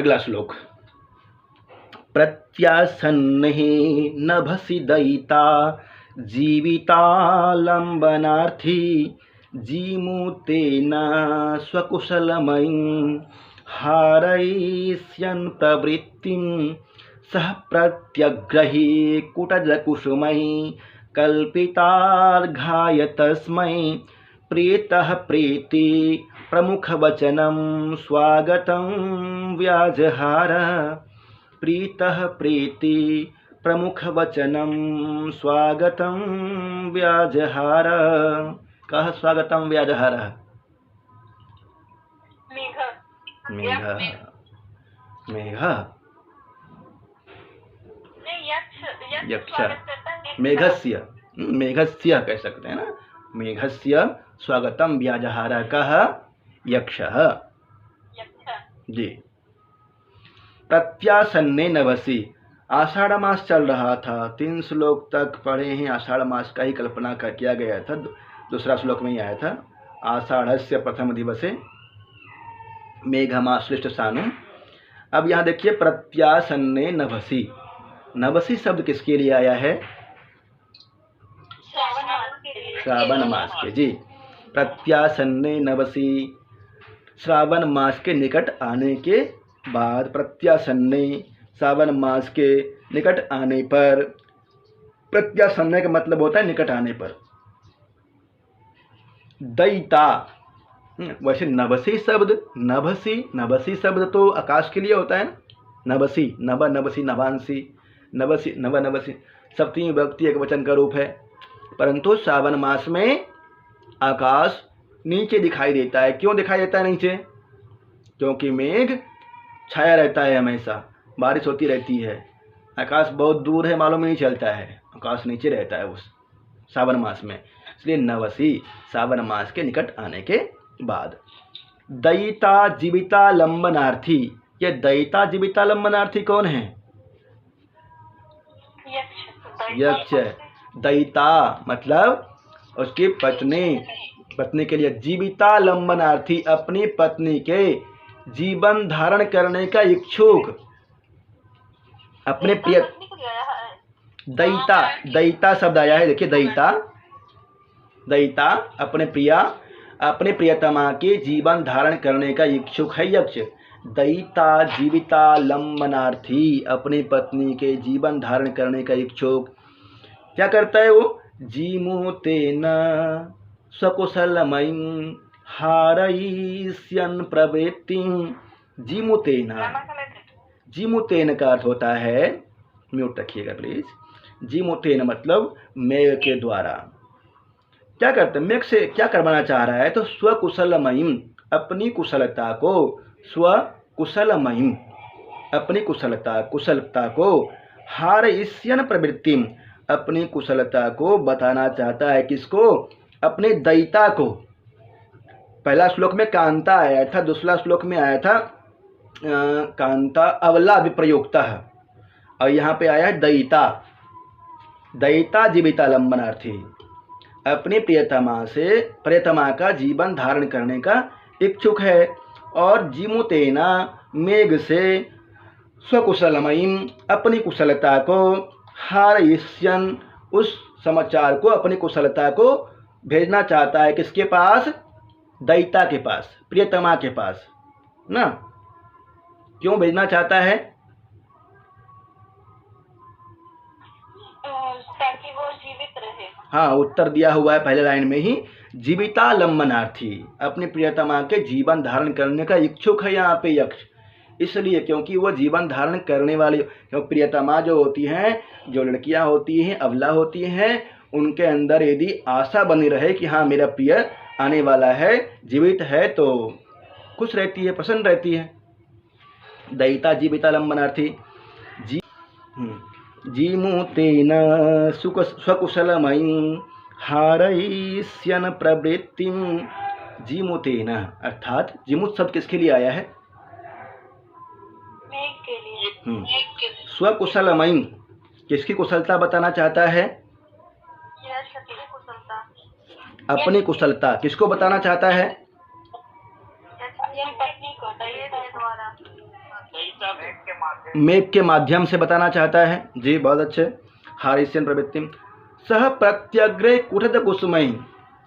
अगला श्लोक। प्रत्यासन्निः नभसि दयिता जीवितालम्बनार्थी जीमूतेन स्वकुशलमयीं हारयिष्यन् प्रवृत्तिं सह प्रत्यग्रही कुटजकुसुमैः कल्पितार्घाय तस्मै प्रीतः प्रीति प्रमुखवचनं स्वागतं व्याजहार। प्रीतः प्रीति प्रमुखवचनं स्वागतं व्याजहार। कः स्वागतं व्याजहार? मेघ। मेघ यक्ष। मेघस्य मेघस्य कह सकते हैं ना। मेघस्य स्वागतम व्याजहार कः? यक्षः। जी। प्रत्यासन्ने नभसि, आषाढ़ मास चल रहा था, 3 श्लोक तक पढ़े हैं। आषाढ़ मास का ही कल्पना किया गया था। दूसरा श्लोक में ही आया था, आषाढ़स्य प्रथम दिवसे मेघमाश्लिष्ट सानु। अब यहाँ देखिए, प्रत्यासन्ने नभसि, नभसि शब्द किसके लिए आया है? श्रावण मास के। जी। प्रत्यासन्ने नभसि, श्रावण मास के निकट आने के बाद, प्रत्यासन्ने श्रावण मास के निकट आने पर। प्रत्यासन्ने का मतलब होता है निकट आने पर। दयिता, वैसे नभसि शब्द, नभसि शब्द तो आकाश के लिए होता है ना। नभसि, नभ नभसि नभांसि, नभसि नभ नभसि सप्तमी विभक्ति एक वचन का रूप है। परंतु श्रावण मास में आकाश नीचे दिखाई देता है। क्यों दिखाई देता है नीचे? क्योंकि मेघ छाया रहता है, हमेशा बारिश होती रहती है। आकाश बहुत दूर है, मालूम नहीं चलता है, आकाश नीचे रहता है उस श्रावण मास में। इसलिए नभसि श्रावण मास के निकट आने के बाद। दयिता जीविता लंबनार्थी, ये दयिता जीविता लंबनार्थी कौन है? यक्ष। दयिता मतलब उसकी पत्नी के लिए। जीविता लंबनार्थी, अपनी पत्नी के जीवन धारण करने का इच्छुक, अपने प्रिय। दयिता, दयिता शब्द आया है, देखिए दयिता, दयिता अपने प्रियतमा के जीवन धारण करने का इच्छुक है यक्ष। दयिता जीविता लंबनार्थी, अपनी पत्नी के जीवन धारण करने का इच्छुक क्या करता है वो? जीमूतेन स्वकुशलमयीं हारयिष्यन् प्रवृत्तिं। जीमूतेन, जीमूतेन का अर्थ होता है, म्यूट रखिएगा प्लीज। जीमूतेन मतलब मेघ के द्वारा। क्या करते हैं? मेघ से क्या करवाना चाह रहा है? तो स्वकुशलमयीं, अपनी कुशलता को, स्वकुशलमयीं अपनी कुशलता को, हारयिष्यन् प्रवृत्तिं अपनी कुशलता को बताना चाहता है। किसको? अपने दयिता को। पहला श्लोक में कांता आया था, दूसरा श्लोक में आया था कांता अवला विप्रयोक्ता, और यहाँ पे आया है दयिता। दयिता जीविता लंबनार्थी, अपनी प्रियतमा का जीवन धारण करने का इच्छुक है। और जीमूतेना मेघ से, स्वकुशलमयीं अपनी कुशलता को, हारयिष्यन् उस समाचार को, अपनी कुशलता को भेजना चाहता है। किसके पास? दयिता के पास, प्रियतमा के पास ना। क्यों भेजना चाहता है? ताकि वो जीवित रहे। हाँ, उत्तर दिया हुआ है पहले लाइन में ही। जीविता लंबनार्थी, अपनी प्रियतमा के जीवन धारण करने का इच्छुक है यहाँ पे यक्ष। इसलिए क्योंकि वो जीवन धारण करने वाली, क्योंकि प्रियतमा जो होती हैं, जो लड़कियां होती हैं, अबला होती हैं, उनके अंदर यदि आशा बनी रहे कि हाँ मेरा प्रिय आने वाला है, जीवित है, तो खुश रहती है, प्रसन्न रहती है। दयिता जीविता लंबनार्थी। जीमूतेन स्वकुशलमयीं हारयिष्यन् प्रवृत्तिं। जीमूतेन अर्थात जीमूत शब्द किसके लिए आया है? मेघ के लिए। स्वकुशलमयीं किसकी कुशलता बताना चाहता है? अपनी कुशलता किसको बताना चाहता है? मेघ के माध्यम से बताना चाहता है। जी बहुत अच्छे। हारिस्यन प्रवृत्ति सह प्रत्यग्रे कुठद कुसुमई।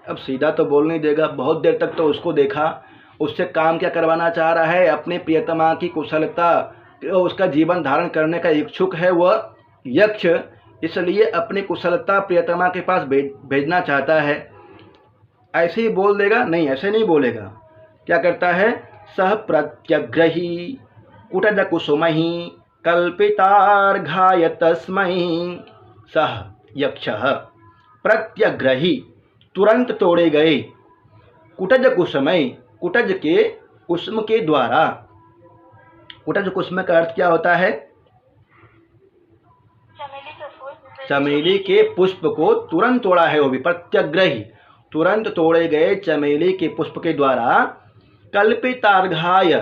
अब सीधा तो बोल नहीं देगा, बहुत देर तक तो उसको देखा, उससे काम क्या करवाना चाह रहा है, अपने प्रियतमा की कुशलता, उसका जीवन धारण करने का इच्छुक है वह यक्ष, इसलिए अपनी कुशलता प्रियतमा के पास भेजना चाहता है। ऐसे ही बोल देगा? नहीं, ऐसे नहीं बोलेगा। क्या करता है? सह प्रत्यग्रही कुटज कुसुमहि कल्पितार्घाय तस्मै। सह यक्षः प्रत्यग्रही तुरंत तोड़े गए, कुटज कुसुमय कुटज के कुसुम के द्वारा। कुटज कुसुम का अर्थ क्या होता है? चमेली के पुष्प को तुरंत तोड़ा है, वो भी प्रत्यग्रही तुरंत तोड़े गए चमेली के पुष्प के द्वारा। कल्पितार्घाय,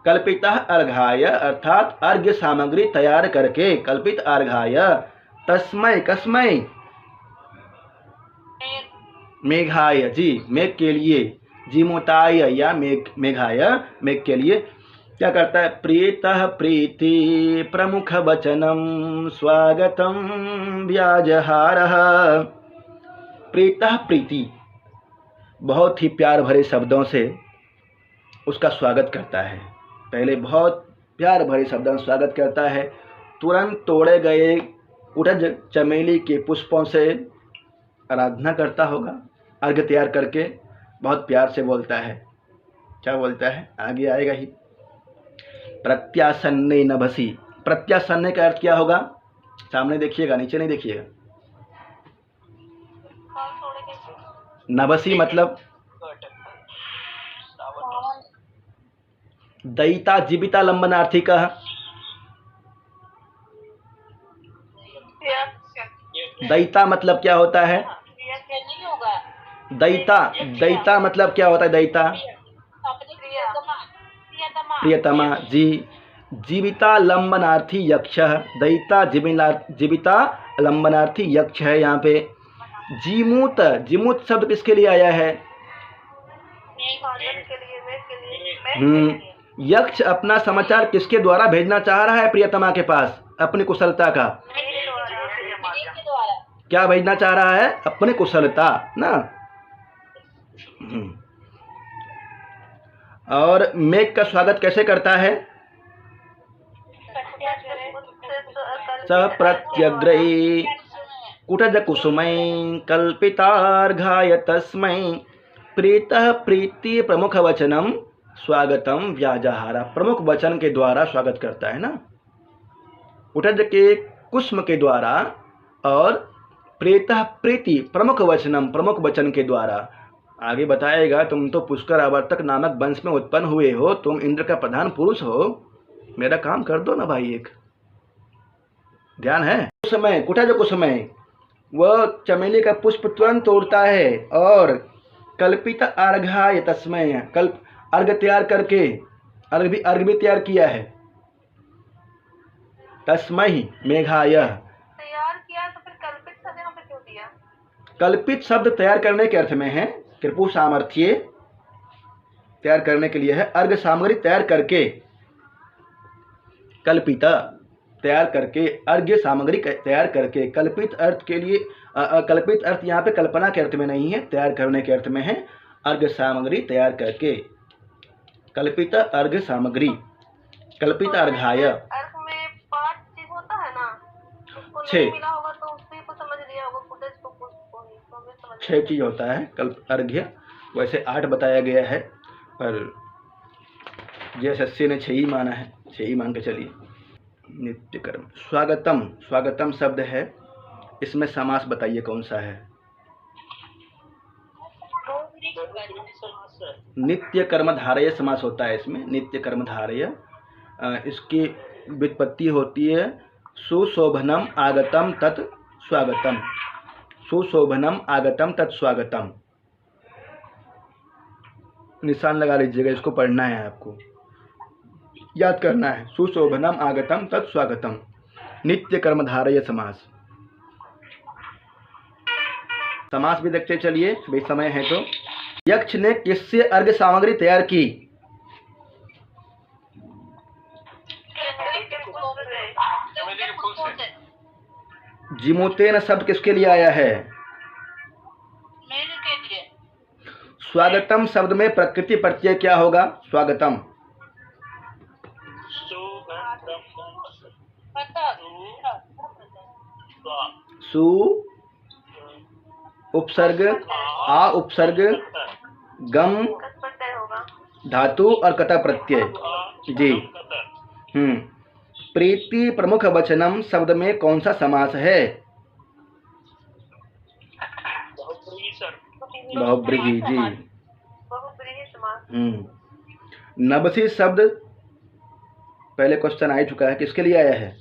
कल्पिता अर्घाय अर्थात अर्घ्य सामग्री तैयार करके, कल्पित अर्घाय तस्मै कस्मै मेघाय, जी मेघ के लिए, जीमोताय या मेघाय मेघ के लिए। क्या करता है? प्रीतः प्रीति प्रमुख वचनम स्वागतम व्याजहारः। प्रीतः प्रीति बहुत ही प्यार भरे शब्दों से उसका स्वागत करता है। पहले बहुत प्यार भरे शब्दों से स्वागत करता है, तुरंत तोड़े गए कुटज चमेली के पुष्पों से आराधना करता होगा, अर्घ्य तैयार करके बहुत प्यार से बोलता है। क्या बोलता है? आगे आएगा ही। प्रत्यासन्ने नभसी। प्रत्यासन्ने का अर्थ क्या होगा? सामने देखिएगा, नीचे नहीं देखिएगा। नभसी मतलब दयिता जीविता लंबनार्थी का। दयिता मतलब क्या होता है? दयिता, दयिता मतलब क्या होता है? दयिता प्रियतमा, जी। जीविता लंबनार्थी यक्ष, दयिता जीविता लंबनार्थी यक्ष है यहाँ पे। जीमूत, जीमूत शब्द किसके लिए आया है? यक्ष अपना समाचार किसके द्वारा भेजना चाह रहा है प्रियतमा के पास? अपनी कुशलता का। क्या भेजना चाह रहा है? अपनी कुशलता ना। और मेघ का स्वागत कैसे करता है? स प्रत्यग्रही कुटज कुसुमै कल्पितार्घाय तस्मै प्रीतः प्रीति प्रमुख वचनम स्वागतम व्याजहारा। प्रमुख वचन के द्वारा स्वागत करता है ना, कुटज के कुसुम के द्वारा, और प्रीतः प्रीति प्रमुख वचनम प्रमुख वचन के द्वारा। आगे बताएगा, तुम तो पुष्कर आवर्तक नामक वंश में उत्पन्न हुए हो, तुम इंद्र का प्रधान पुरुष हो, मेरा काम कर दो ना भाई। एक ध्यान है? कुसुमय, कुटज कुसुमय, वह चमेली का पुष्प तुरंत तोड़ता है, और कल्पित अर्घाय तस्मै, कल्प अर्घ तैयार करके, अर्घ भी तैयार किया है। तस्मै मेघाय तैयार किया, तो फिर कल्पित शब्द यहाँ पे क्यों दिया? कल्पित शब्द तैयार करने के अर्थ में है, कृपु सामर्थ्य तैयार करने के लिए है। अर्घ सामग्री तैयार करके, कल्पिता तैयार करके, अर्घ्य सामग्री तैयार करके। कल्पित अर्थ के लिए कल्पित अर्थ यहाँ पे कल्पना के अर्थ में नहीं है, तैयार करने के अर्थ में है। अर्घ्य सामग्री तैयार करके, कल्पित अर्घ्य सामग्री, कल्पित अर्घाय। अर्थ में 5 चीज होता है ना, उसको नहीं मिला होगा तो उसी को समझ लिया होगा, फुटेज को हमें समझ 6 चीज होता है कल्प अर्घ्य, वैसे 8 बताया गया है, पर JSSC ने 6 ही माना है, 6 ही मान के चलिए। नित्य कर्म। स्वागतम, स्वागतम शब्द है, इसमें समास बताइए कौन सा है? नित्य कर्मधारय समास होता है इसमें, नित्य कर्मधारय। इसकी व्युत्पत्ति होती है सुशोभनम आगतम तत् स्वागतम। सुशोभनम आगतम तत् स्वागतम। निशान लगा लीजिएगा, इसको पढ़ना है आपको, याद करना है। सुशोभनम आगतम तत् स्वागतम, नित्य कर्मधारय समास। समास भी देखते चलिए, भाई समय है तो। यक्ष ने किससे अर्घ्य सामग्री तैयार की? चमेली के फूल से। जीमूतेन शब्द किसके लिए आया है? मेघ के लिए। स्वागतम शब्द में प्रकृति प्रत्यय क्या होगा? स्वागतम। सु उपसर्ग, आ उपसर्ग, गम धातु और कता प्रत्यय। जी। प्रीति प्रमुख वचनम शब्द में कौन सा समास है? बहुब्रीहि। जी। नबसी शब्द पहले क्वेश्चन आ चुका है, किसके लिए आया है?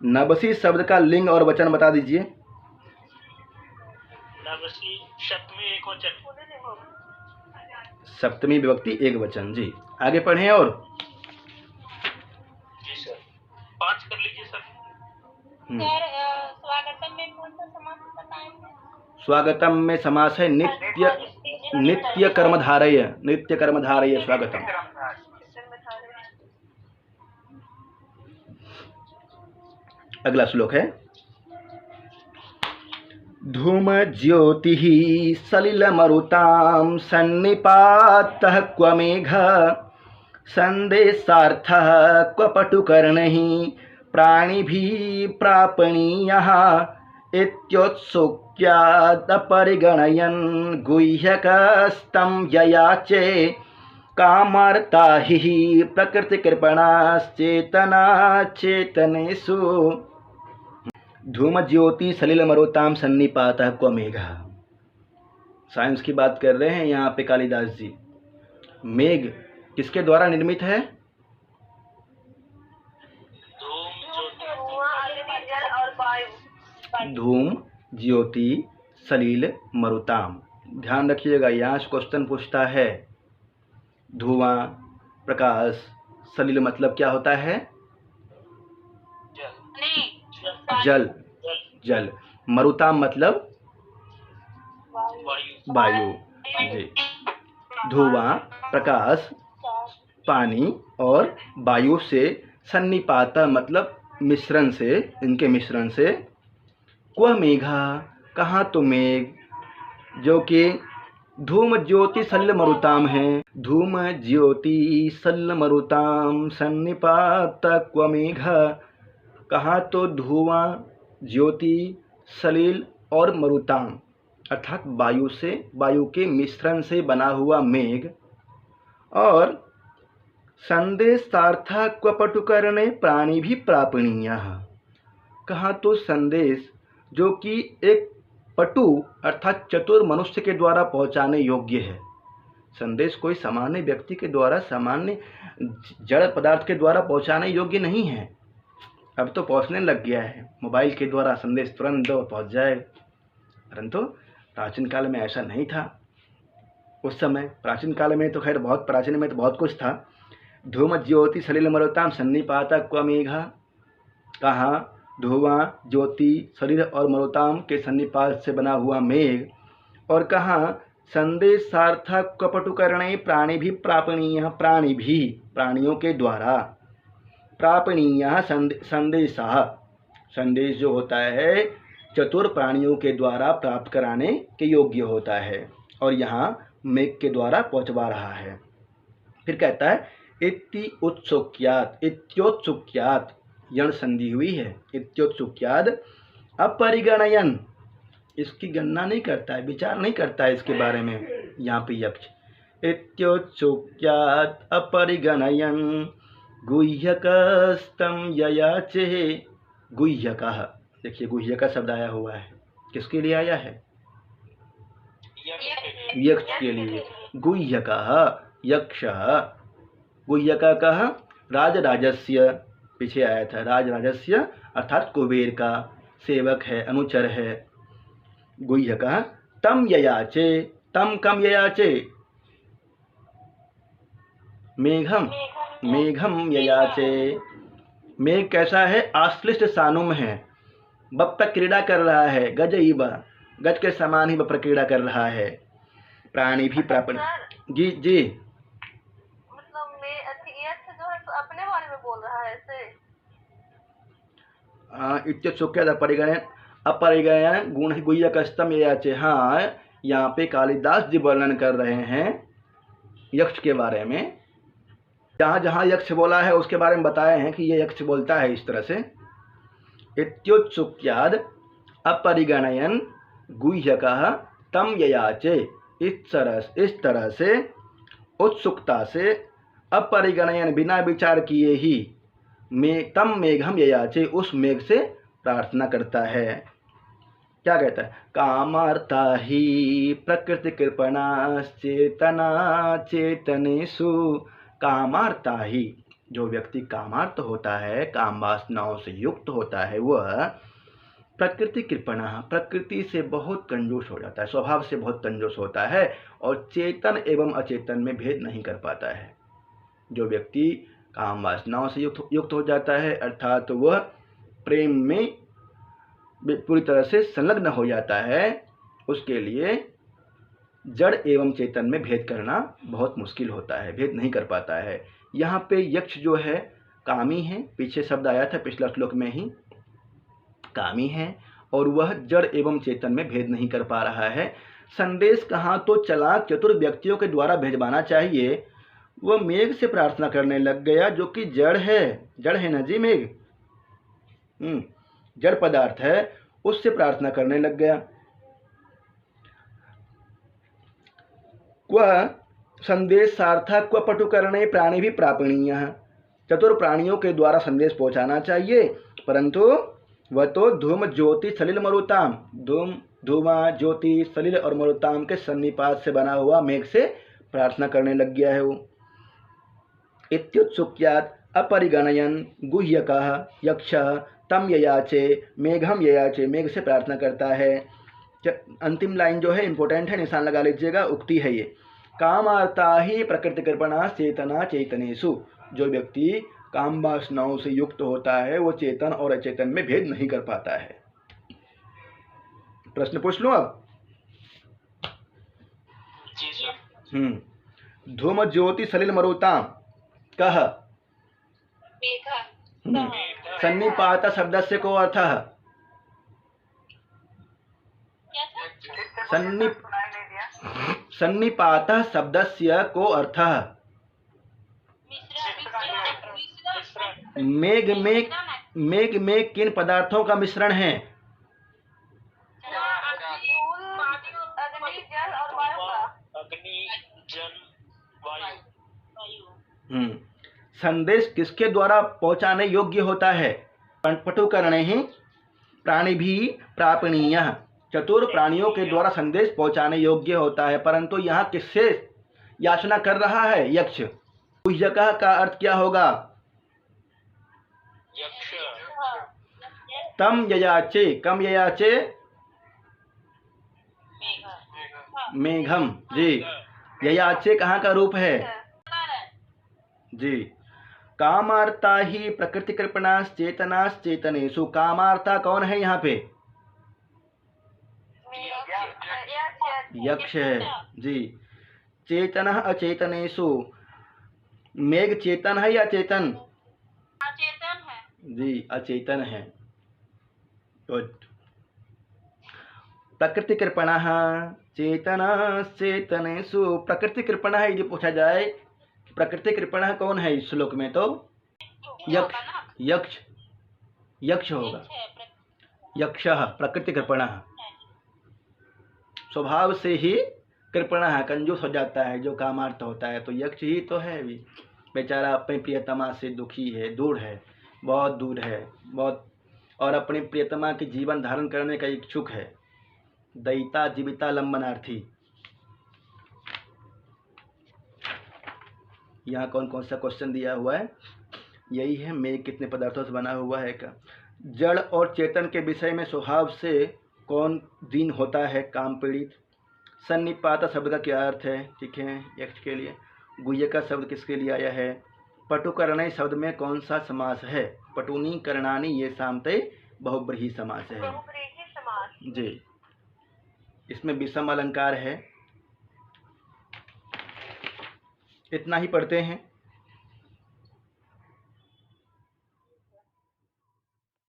नबसी शब्द का लिंग और वचन बता दीजिए। नबसी सप्तमी एक वचन। सप्तमी विभक्ति एक वचन। जी, आगे पढ़ें। और जी सर, 5 कर लीजिए सर। स्वागतम में कौन सा समास बताएंगे? स्वागतम में समास है नित्य, नित्य कर्मधारय, नित्य कर्मधारय स्वागतम। अगला श्लोक है धूम ज्योति सलिल मरुताम सन्निपातः क्व मेघ संदेशार्थः क्व पटुकर्णहि प्राणिभिः प्रापणीयः इत्योत्सुक्यादपरिगणयन् गुह्यकस्तं ययाचे कामार्ता हि प्रकृतिकृपणाश्चेतना चेतनेषु। धूम ज्योति सलिल मरुताम सन्निपातः क्व मेघः। साइंस की बात कर रहे हैं यहाँ पे कालिदास जी। मेघ किसके द्वारा निर्मित है? धूम ज्योति सलिल मरुताम। ध्यान रखिएगा, यहाँ से क्वेश्चन पूछता है धुआं, प्रकाश, सलिल मतलब क्या होता है? जल। जल। मरुताम मतलब वायु। जी। धुआं, प्रकाश, पानी और वायु से सन्निपात मतलब मिश्रण से, इनके मिश्रण से क्व मेघा कहाँ तो मेघ, जो कि धूम ज्योति सलिल मरुताम है। धूम ज्योति सलिल मरुताम सन्निपात क्व मेघा, कहाँ तो धुआं, ज्योति, सलिल और मरुताम अर्थात वायु से, वायु के मिश्रण से बना हुआ मेघ। और संदेशार्थ क्व पटुकर्णे प्राणी भी प्रापणीय, कहाँ तो संदेश जो कि एक पटु अर्थात चतुर मनुष्य के द्वारा पहुँचाने योग्य है। संदेश कोई सामान्य व्यक्ति के द्वारा, सामान्य जड़ पदार्थ के द्वारा पहुँचाने योग्य नहीं है। अब तो पहुँचने लग गया है, मोबाइल के द्वारा संदेश तुरंत दो पहुँच जाए, परंतु प्राचीन काल में ऐसा नहीं था। उस समय प्राचीन काल में तो खैर बहुत प्राचीन में तो बहुत कुछ था। धूम ज्योति सलिल मरुताम सन्निपात क्व मेघा, कहाँ धुआं, ज्योति, सलिल और मरुताम के सन्निपात से बना हुआ मेघ। और कहाँ संदेशार्थक क्व पटुकर्णे प्राणी भी प्रापणीय, प्राणी भी प्राणियों के द्वारा, प्रापणीय संदेशा, संदेश जो होता है चतुर प्राणियों के द्वारा प्राप्त कराने के योग्य होता है, और यहाँ मेघ के द्वारा पहुँचवा रहा है। फिर कहता है इति उत्सुक्यात, इत्योत्सुक्यात यण संधि हुई है, इत्योत्सुक्याद अपरिगणयन, इसकी गणना नहीं करता है, विचार नहीं करता है इसके बारे में यहाँ पे यक्ष। इत्योत्सुक्यात अपरिगणयन गुह्यकस्तं ययाचे। गुह्यकः, देखिए गुह्यक शब्द आया हुआ है, किसके लिए आया है? यक्ष के लिए। गुह्यकः यक्षः, गुह्यकः राजराजस्य, पीछे आया था राजराजस्य अर्थात कुबेर का सेवक है, अनुचर है। गुह्यकः तम ययाचे, तम कम ययाचे, मेघम, मेघम ययाचे। मेघ कैसा है? आश्लिष्ट सानुम है, बप्प क्रीड़ा कर रहा है, गज इव, गज के समान ही बप्प क्रीड़ा कर रहा है। प्राणी भी प्रापण। जी जी इत्युत्सुक्याद अपरिगणयन गुण गुह्यकस्तम ययाचे। हाँ, यहाँ पे कालिदास जी वर्णन कर रहे हैं यक्ष के बारे में। जहाँ जहाँ यक्ष बोला है उसके बारे में बताए हैं कि ये यक्ष बोलता है इस तरह से। इत्युत्सुक्याद अपरिगणयन गुह्यकः तम ययाचे। इस तरह से उत्सुकता से अपरिगणयन बिना विचार किए ही तम मेघम ययाचे उस मेघ से प्रार्थना करता है। क्या कहता है? कामार्ता ही प्रकृति कृपणा चेतना चेतनेषु। कामार्ता ही, जो व्यक्ति कामार्त होता है, काम वासनाओं से युक्त होता है, वह प्रकृति कृपणा, प्रकृति से बहुत कंजूस हो जाता है, स्वभाव से बहुत कंजूस होता है और चेतन एवं अचेतन में भेद नहीं कर पाता है। जो व्यक्ति काम वासनाओं से युक्त हो जाता है, अर्थात वह प्रेम में पूरी तरह से संलग्न हो जाता है, उसके लिए जड़ एवं चेतन में भेद करना बहुत मुश्किल होता है, भेद नहीं कर पाता है। यहाँ पे यक्ष जो है कामी है, पीछे शब्द आया था पिछला श्लोक में ही, कामी है और वह जड़ एवं चेतन में भेद नहीं कर पा रहा है। संदेश कहाँ तो चालाक चतुर व्यक्तियों के द्वारा भेजवाना चाहिए, वह मेघ से प्रार्थना करने लग गया, जो कि जड़ है ना जी, मेघ जड़ पदार्थ है, उससे प्रार्थना करने लग गया। क्व संदेश सार्थक क्व पटुकरणे प्राणी भी प्रापणीय। चतुर प्राणियों के द्वारा संदेश पहुंचाना चाहिए, परंतु वह तो धूम ज्योति सलिल मरुताम, धूमा ज्योति सलिल और मरुताम के सन्निपात से बना हुआ मेघ से प्रार्थना करने लग गया है। वो इत्युत्सुक्यात् अपरिगणयन गुह्यकः यक्षः तम ययाचे मेघम ययाचे, मेघ से प्रार्थना करता है। अंतिम लाइन जो है इंपॉर्टेंट है, निशान लगा लीजिएगा, उक्ति है ये। कामार्ता ही प्रकृति कृपणा चेतना चेतनेषु। जो व्यक्ति काम वासनाओं से युक्त होता है वो चेतन और अचेतन में भेद नहीं कर पाता है। प्रश्न पूछ लूं अब? जी सर। धूम ज्योति सलिल मरुताम कह सन्निपात शब्दस्य को अर्थः। सन्निपात शब्दस्य को अर्थः मेघ में किन पदार्थों का मिश्रण है? अग्नि जल वायु। संदेश किसके द्वारा पहुंचाने योग्य होता है? पटुकरणे ही प्राणी भी प्रापणीय। चतुर प्राणियों के द्वारा संदेश पहुंचाने योग्य होता है, परंतु यहाँ किससे याचना कर रहा है? यक्ष। गुह्यकः का अर्थ क्या होगा? यक्ष। तम ययाचे, कम ययाचे मेघम जी। ययाचे कहाँ का रूप है? जी। कामार्ता ही प्रकृति कृपणास चेतनास चेतनेषु। कामार्ता कौन है यहाँ पे? यक्ष है जी। चेतनः अचेतनेषु। मेघ चेतन है या चेतन? अचेतन है जी, अचेतन है। गुड। प्रकृति कृपणः चेतनश्चेतनेषु। प्रकृति कृपणः यदि पूछा जाए प्रकृति कृपणः कौन है इस श्लोक में, तो यक्ष होगा। यक्षः प्रकृति कृपणः, स्वभाव से ही कृपणः कंजूस हो जाता है, जो कामार्थ होता है, तो यक्ष ही तो है। भी बेचारा अपनी प्रियतमा से दुखी है, दूर है, बहुत दूर है, बहुत, और अपनी प्रियतमा के जीवन धारण करने का इच्छुक है। दयिता जीविता लंबनार्थी। यहाँ कौन कौन सा क्वेश्चन दिया हुआ है? यही है, मेघ कितने पदार्थों से बना हुआ है का। जड़ और चेतन के विषय में स्वभाव से कौन दीन होता है? काम पीड़ित। सन्निपात शब्द का क्या अर्थ है? ठीक है, यक्ष के लिए। गुह्यका शब्द किसके लिए आया है? पटुकरणे शब्द में कौन सा समास है? पटुनी करणानी ये सामते बहुब्रीहि समास है जी। इसमें विषम अलंकार है। इतना ही पढ़ते हैं।